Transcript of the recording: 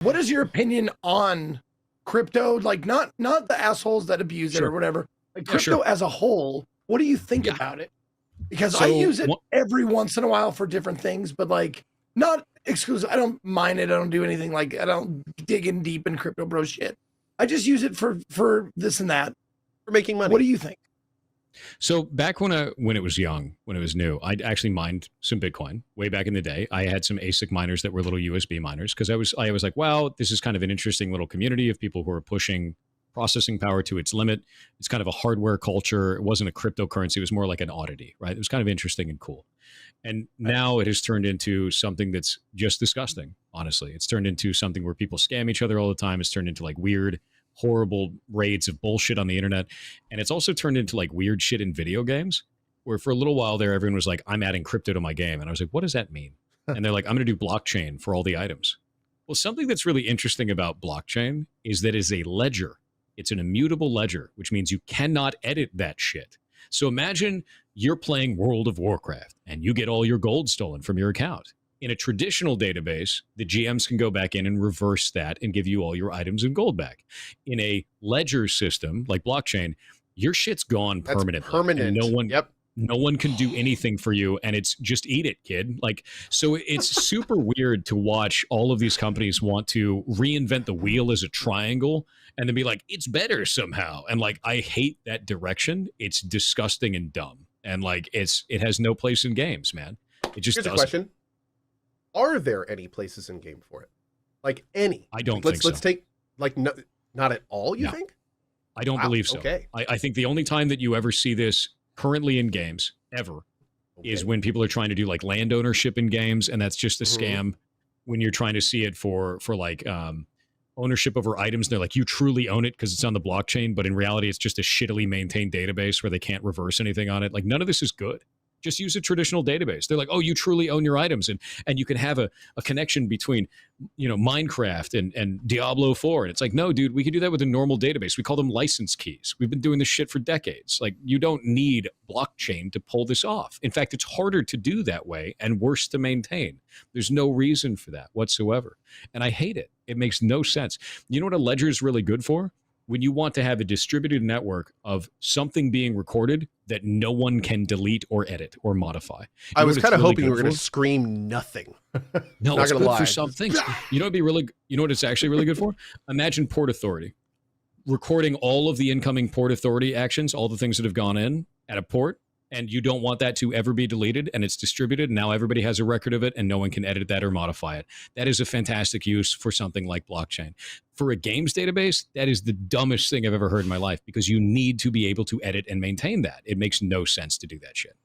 what is your opinion on crypto? Like not the assholes that abuse it or whatever, like crypto as a whole. What do you think about it? Because I use it every once in a while for different things, but like not exclusive. I don't mine it. I don't do anything like I don't dig in deep in crypto bro shit. I just use it for this and that. For making money. What do you think? So back when it was young, when it was new, I actually mined some Bitcoin way back in the day. I had some ASIC miners that were little USB miners because I was like, wow, this is kind of an interesting little community of people who are pushing processing power to its limit. It's kind of a hardware culture. It wasn't a cryptocurrency. It was more like an oddity, right? It was kind of interesting and cool. And now it has turned into something that's just disgusting, honestly. It's turned into something where people scam each other all the time. It's turned into like weird, horrible raids of bullshit on the internet. And it's also turned into like weird shit in video games where for a little while there, everyone was like, I'm adding crypto to my game. And I was like, what does that mean? And they're like, I'm going to do blockchain for all the items. Well, something that's really interesting about blockchain is that it's a ledger. It's an immutable ledger, which means you cannot edit that shit. So imagine you're playing World of Warcraft and you get all your gold stolen from your account. In a traditional database, the GMs can go back in and reverse that and give you all your items and gold back. In a ledger system like blockchain, your shit's gone permanently. That's permanent. And no one can do anything for you, and it's just eat it, kid. Like, so it's super weird to watch all of these companies want to reinvent the wheel as a triangle and then be like, it's better somehow. And like, I hate that direction. It's disgusting and dumb. And like, it has no place in games, man. It just doesn't. Here's a question. Are there any places in game for it? Like any? I don't think so. Let's take, like, no, not at all, you think? I don't believe so. Okay. I think the only time that you ever see this currently in games, ever, is when people are trying to do like land ownership in games, and that's just a scam when you're trying to see it for like ownership over items. They're like, you truly own it because it's on the blockchain, but in reality, it's just a shittily maintained database where they can't reverse anything on it. Like, none of this is good. Just use a traditional database. They're like, oh, you truly own your items, and you can have a connection between, Minecraft and Diablo 4. And it's like, no, dude, we can do that with a normal database. We call them license keys. We've been doing this shit for decades. Like, you don't need blockchain to pull this off. In fact, it's harder to do that way and worse to maintain. There's no reason for that whatsoever. And I hate it. It makes no sense. You know what a ledger is really good for? When you want to have a distributed network of something being recorded that no one can delete or edit or modify. I was kind of hoping you were going to scream nothing. No, it's good for some things. You know what it's actually really good for? Imagine Port Authority recording all of the incoming Port Authority actions, all the things that have gone in at a port, and you don't want that to ever be deleted, and it's distributed. Now everybody has a record of it, and no one can edit that or modify it. That is a fantastic use for something like blockchain. For a games database, that is the dumbest thing I've ever heard in my life, because you need to be able to edit and maintain that. It makes no sense to do that shit.